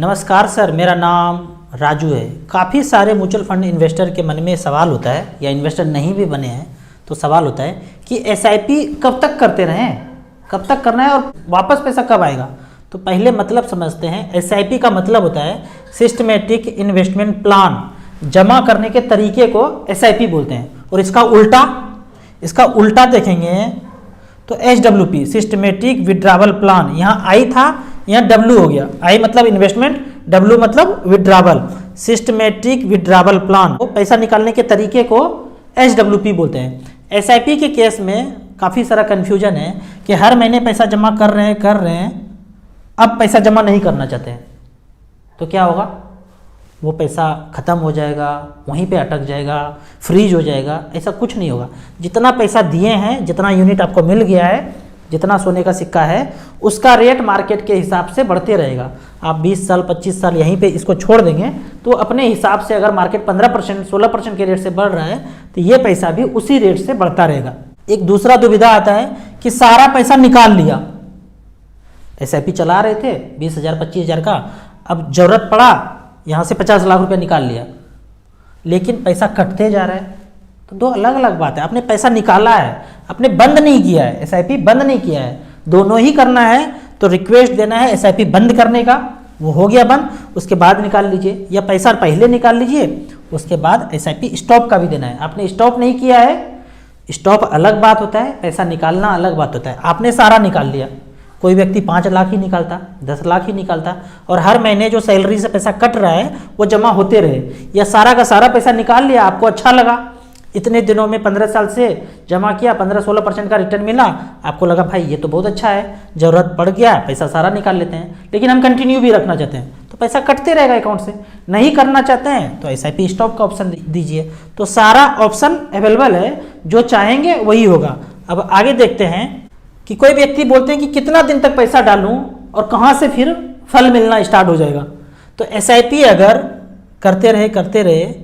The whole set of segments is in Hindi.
नमस्कार सर, मेरा नाम राजू है। काफ़ी सारे म्यूचुअल फंड इन्वेस्टर के मन में सवाल होता है, या इन्वेस्टर नहीं भी बने हैं तो सवाल होता है कि एसआईपी कब तक करते रहें, कब तक करना है और वापस पैसा कब आएगा। तो पहले मतलब समझते हैं। एसआईपी का मतलब होता है सिस्टमेटिक इन्वेस्टमेंट प्लान। जमा करने के तरीके को एसआईपी बोलते हैं। और इसका उल्टा देखेंगे तो एसडब्ल्यूपी सिस्टमेटिक विड्रावल प्लान। यहाँ आई था, यहाँ डब्ल्यू हो गया। आई मतलब इन्वेस्टमेंट, डब्ल्यू मतलब विड्रावल। सिस्टमेटिक विड्रावल प्लान, वो पैसा निकालने के तरीके को एसडब्ल्यूपी बोलते हैं। एसआईपी के केस में काफ़ी सारा कन्फ्यूजन है कि हर महीने पैसा जमा कर रहे हैं, अब पैसा जमा नहीं करना चाहते हैं तो क्या होगा? वो पैसा ख़त्म हो जाएगा, वहीं पे अटक जाएगा, फ्रीज हो जाएगा। ऐसा कुछ नहीं होगा। जितना पैसा दिए हैं, जितना यूनिट आपको मिल गया है, जितना सोने का सिक्का है, उसका रेट मार्केट के हिसाब से बढ़ते रहेगा। आप 20 साल 25 साल यहीं पे इसको छोड़ देंगे तो अपने हिसाब से अगर मार्केट 15% 16% के रेट से बढ़ रहा है तो ये पैसा भी उसी रेट से बढ़ता रहेगा। एक दूसरा दुविधा आता है कि सारा पैसा निकाल लिया, एसआईपी चला रहे थे 20,000 25,000 का, अब जरूरत पड़ा यहाँ से 50 लाख रुपया निकाल लिया, लेकिन पैसा कटते जा रहा है। तो दो अलग अलग बात है। आपने पैसा निकाला है, आपने बंद नहीं किया है, एसआईपी बंद नहीं किया है। दोनों ही करना है तो रिक्वेस्ट देना है एसआईपी बंद करने का, वो हो गया बंद, उसके बाद निकाल लीजिए, या पैसा पहले निकाल लीजिए, उसके बाद एसआईपी स्टॉप का भी देना है। आपने स्टॉप नहीं किया है, स्टॉप अलग बात होता है, पैसा निकालना अलग बात होता है। आपने सारा निकाल लिया, कोई व्यक्ति 5 लाख ही निकालता, 10 लाख ही निकालता, और हर महीने जो सैलरी से पैसा कट रहा है वो जमा होते रहे, या सारा का सारा पैसा निकाल लिया, आपको अच्छा लगा, इतने दिनों में 15 साल से जमा किया, 15-16% का रिटर्न मिला, आपको लगा भाई ये तो बहुत अच्छा है, ज़रूरत पड़ गया पैसा सारा निकाल लेते हैं, लेकिन हम कंटिन्यू भी रखना चाहते हैं तो पैसा कटते रहेगा अकाउंट से। नहीं करना चाहते हैं तो एसआईपी स्टॉप का ऑप्शन दीजिए। तो सारा ऑप्शन अवेलेबल है, जो चाहेंगे वही होगा। अब आगे देखते हैं कि कोई व्यक्ति बोलते हैं कि कितना दिन तक पैसा डालूं और कहाँ से फिर फल मिलना स्टार्ट हो जाएगा। तो एसआईपी अगर करते रहे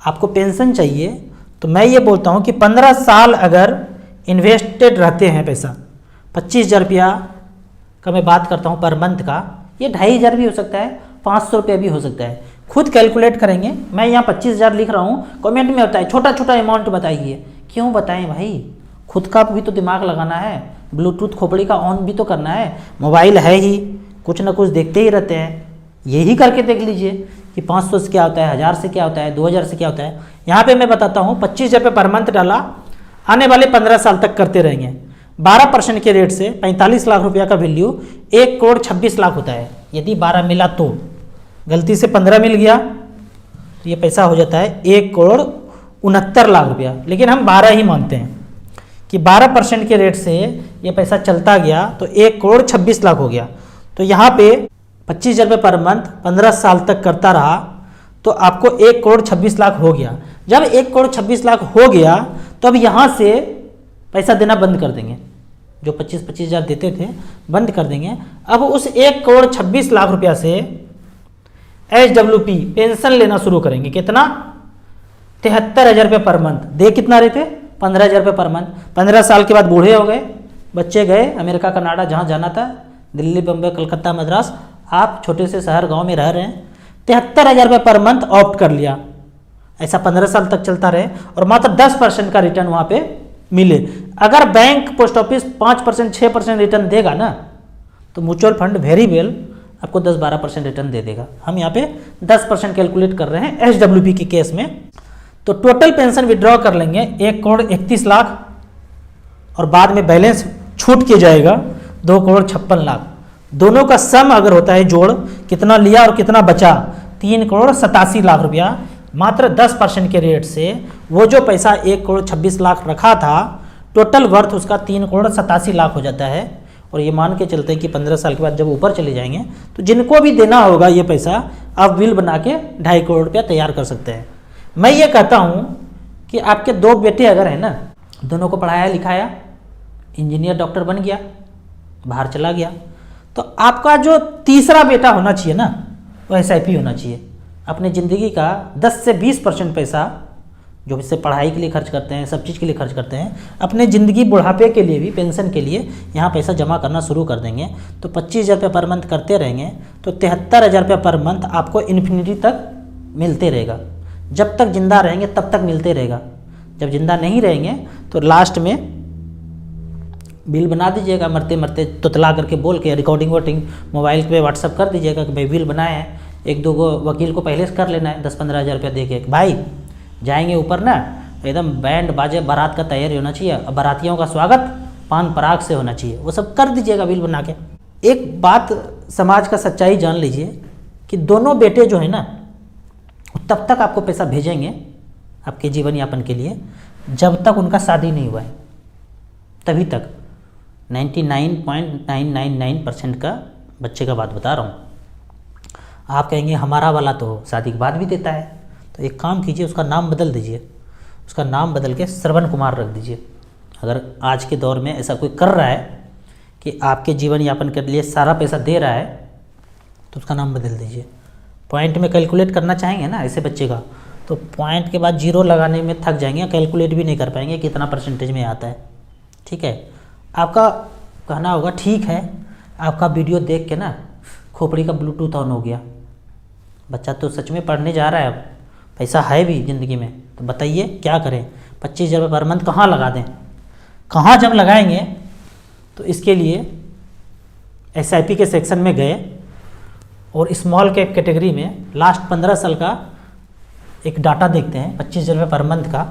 आपको पेंशन चाहिए तो मैं ये बोलता हूँ कि 15 साल अगर इन्वेस्टेड रहते हैं पैसा, 25,000 रुपया का मैं बात करता हूँ पर मंथ का, ये 2,500 भी हो सकता है, 500 रुपया भी हो सकता है। खुद कैलकुलेट करेंगे। मैं यहाँ 25,000 लिख रहा हूँ, कमेंट में होता है छोटा छोटा अमाउंट बताइए। क्यों बताएं भाई, खुद का भी तो दिमाग लगाना है, ब्लूटूथ खोपड़ी का ऑन भी तो करना है, मोबाइल है ही, कुछ ना कुछ देखते ही रहते हैं। यही करके देख लीजिए कि 500 से क्या होता है, 1000 से क्या होता है, 2000 से क्या होता है। यहाँ पे मैं बताता हूँ 25,000 रुपये पर मंथ डाला, आने वाले 15 साल तक करते रहेंगे। 12% के रेट से 45 लाख रुपया का वैल्यू 1,26,00,000 होता है। यदि 12 मिला तो, गलती से 15 मिल गया तो ये पैसा हो जाता है 1,69,00,000 रुपया। लेकिन हम 12 ही मानते हैं कि 12% के रेट से ये पैसा चलता गया तो 1,26,00,000 हो गया। तो यहाँ पे 25,000 रुपये पर मंथ 15 साल तक करता रहा तो आपको 1,26,00,000 हो गया। जब 1,26,00,000 हो गया तो अब यहाँ से पैसा देना बंद कर देंगे, जो 25,000 देते थे बंद कर देंगे। अब उस 1,26,00,000 रुपया से एसडब्ल्यूपी पेंशन लेना शुरू करेंगे। कितना? 73,000 रुपये पर मंथ। दे कितना रहे थे? 15,000 रुपये पर मंथ। 15 साल के बाद बूढ़े हो गए, बच्चे गए अमेरिका कनाडा जहाँ जाना था, दिल्ली बम्बई कलकत्ता मद्रास, आप छोटे से शहर गांव में रह रहे हैं, 73,000 रुपये पर मंथ ऑप्ट कर लिया। ऐसा 15 साल तक चलता रहे और मात्र 10% का रिटर्न वहाँ पे मिले। अगर बैंक पोस्ट ऑफिस 5% 6% रिटर्न देगा ना तो म्यूचुअल फंड वेरी वेल आपको 10-12% रिटर्न दे देगा। हम यहाँ पे 10% कैलकुलेट कर रहे हैं एसडब्ल्यूपी के केस में। तो टोटल पेंशन विड्रॉ कर लेंगे 1,31,00,000 और बाद में बैलेंस छूट के जाएगा 2,56,00,000। दोनों का सम अगर होता है जोड़, कितना लिया और कितना बचा, 3,87,00,000 रुपया। मात्र 10% के रेट से वो जो पैसा 1,26,00,000 रखा था, टोटल वर्थ उसका 3,87,00,000 हो जाता है। और ये मान के चलते हैं कि 15 साल के बाद जब ऊपर चले जाएंगे तो जिनको भी देना होगा ये पैसा आप बिल बना के 2.5 करोड़ रुपया तैयार कर सकते हैं। मैं ये कहता हूँ कि आपके 2 बेटे अगर है ना, दोनों को पढ़ाया लिखाया, इंजीनियर डॉक्टर बन गया, बाहर चला गया, तो आपका जो तीसरा बेटा होना चाहिए ना वो एसआईपी होना चाहिए। अपने ज़िंदगी का 10 से 20% पैसा जो इससे पढ़ाई के लिए खर्च करते हैं, सब चीज़ के लिए खर्च करते हैं, अपने ज़िंदगी बुढ़ापे के लिए भी, पेंशन के लिए यहाँ पैसा जमा करना शुरू कर देंगे तो 25,000 रुपये पर मंथ करते रहेंगे तो 73,000 रुपये पर मंथ आपको इन्फिनिटी तक मिलते रहेगा। जब तक जिंदा रहेंगे तब तक मिलते रहेगा। जब जिंदा नहीं रहेंगे तो लास्ट में बिल बना दीजिएगा, मरते मरते तुतला करके बोल के रिकॉर्डिंग वोटिंग मोबाइल पे व्हाट्सअप कर दीजिएगा कि भाई बिल बनाए हैं, एक दो गो वकील को पहले से कर लेना है 10-15 हज़ार रुपया दे के। भाई जाएंगे ऊपर ना, एकदम बैंड बाजे बारात का तैयारी होना चाहिए, बारातियों का स्वागत पान पराग से होना चाहिए, वो सब कर दीजिएगा बिल बना के। एक बात समाज का सच्चाई जान लीजिए कि दोनों बेटे जो है ना तब तक आपको पैसा भेजेंगे आपके जीवन यापन के लिए जब तक उनका शादी नहीं हुआ है, तभी तक। 99.999% का बच्चे का बात बता रहा हूँ। आप कहेंगे हमारा वाला तो शादी के बाद भी देता है, तो एक काम कीजिए, उसका नाम बदल दीजिए, उसका नाम बदल के श्रवण कुमार रख दीजिए। अगर आज के दौर में ऐसा कोई कर रहा है कि आपके जीवन यापन के लिए सारा पैसा दे रहा है तो उसका नाम बदल दीजिए। पॉइंट में कैलकुलेट करना चाहेंगे ना ऐसे बच्चे का, तो पॉइंट के बाद जीरो लगाने में थक जाएंगे, कैलकुलेट भी नहीं कर पाएंगे कितना परसेंटेज में आता है। ठीक है, आपका कहना होगा ठीक है, आपका वीडियो देख के ना खोपड़ी का ब्लूटूथ ऑन हो गया, बच्चा तो सच में पढ़ने जा रहा है, अब पैसा है भी ज़िंदगी में, तो बताइए क्या करें? 25,000 रुपये पर मंथ कहाँ लगा दें? कहाँ जब लगाएंगे? तो इसके लिए SIP के सेक्शन में गए और स्मॉल कैप कैटेगरी में लास्ट 15 साल का एक डाटा देखते हैं 25,000 रुपये पर मंथ का।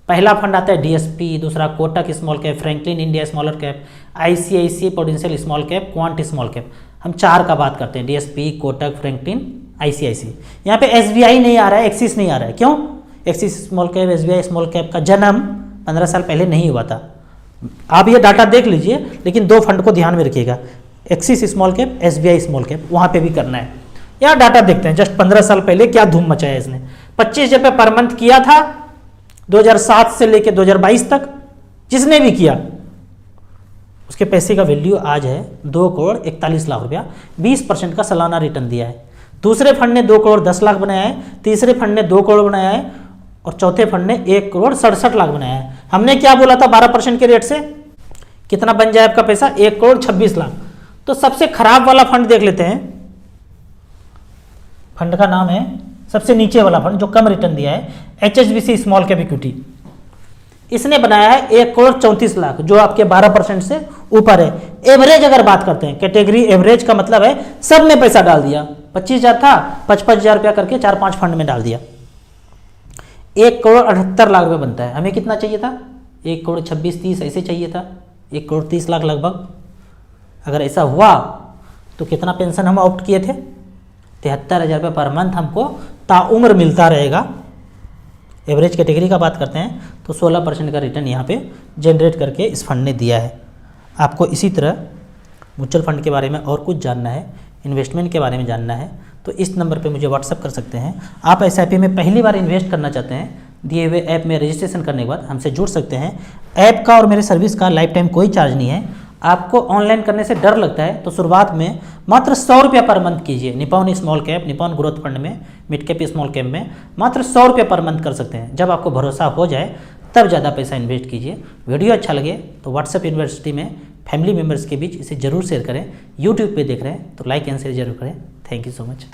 पहला फंड आता है DSP, दूसरा Kotak small cap, Franklin India smaller cap, ICICI prudential small cap, quant small cap. हम 4 का बात करते हैं, DSP, कोटक, फ्रैंकलिन, ICICI। यहाँ पे SBI नहीं आ रहा है, एक्सिस नहीं आ रहा है। क्यों? Axis small cap, SBI small cap का जन्म 15 साल पहले नहीं हुआ था। आप ये डाटा देख लीजिए, लेकिन 2 फंड को ध्यान में रखिएगा, axis small cap, SBI small cap, वहाँ पे भी करना है। यहाँ डाटा देखते हैं, जस्ट 15 साल पहले क्या धूम मचाया इसने। 25,000 रुपये पर मंथ किया था 2007 से लेकर 2022 तक, जिसने भी किया उसके पैसे का वैल्यू आज है 2,41,00,000 रुपया, 20% का सालाना रिटर्न दिया है। दूसरे फंड ने 2,10,00,000 बनाया है, तीसरे फंड ने 2 करोड़ बनाया है और चौथे फंड ने 1,67,00,000 बनाया है। हमने क्या बोला था 12% के रेट से कितना बन जाए आपका पैसा? 1,26,00,000। तो सबसे खराब वाला फंड देख लेते हैं। फंड का नाम है, सबसे नीचे वाला फंड जो कम रिटर्न दिया है, HSBC स्मॉल कैप इक्विटी। इसने बनाया है 1,34,00,000, जो आपके 12% से ऊपर है। एवरेज अगर बात करते हैं, कैटेगरी एवरेज का मतलब है सब में पैसा डाल दिया। 25,000 था, 55,000 रुपया करके 4-5 फंड में डाल दिया, 1,78,00,000 रुपये बनता है। हमें कितना चाहिए था? 1,26,30,00,000 ऐसे चाहिए था, 1,30,00,000 लगभग। अगर ऐसा हुआ तो कितना पेंशन हम ऑप्ट किए थे? 73,000 रुपये पर मंथ हमको ताउम्र मिलता रहेगा। एवरेज कैटेगरी का बात करते हैं तो 16% का रिटर्न यहाँ पे जनरेट करके इस फंड ने दिया है। आपको इसी तरह म्यूचुअल फंड के बारे में और कुछ जानना है, इन्वेस्टमेंट के बारे में जानना है, तो इस नंबर पे मुझे व्हाट्सअप कर सकते हैं। आप SIP में पहली बार इन्वेस्ट करना चाहते हैं, दिए हुए ऐप में रजिस्ट्रेशन करने के बाद हमसे जुड़ सकते हैं। ऐप का और मेरे सर्विस का लाइफ टाइम कोई चार्ज नहीं है। आपको ऑनलाइन करने से डर लगता है तो शुरुआत में मात्र 100 रुपये पर मंथ कीजिए। Nippon small cap, Nippon growth fund में, मिड कैप स्मॉल कैप में मात्र 100 रुपये पर मंथ कर सकते हैं। जब आपको भरोसा हो जाए तब ज़्यादा पैसा इन्वेस्ट कीजिए। वीडियो अच्छा लगे तो व्हाट्सएप यूनिवर्सिटी में फैमिली मेम्बर्स के बीच इसे जरूर शेयर करें। यूट्यूब पे देख रहे हैं तो लाइक एंड शेयर जरूर करें। Thank you so much.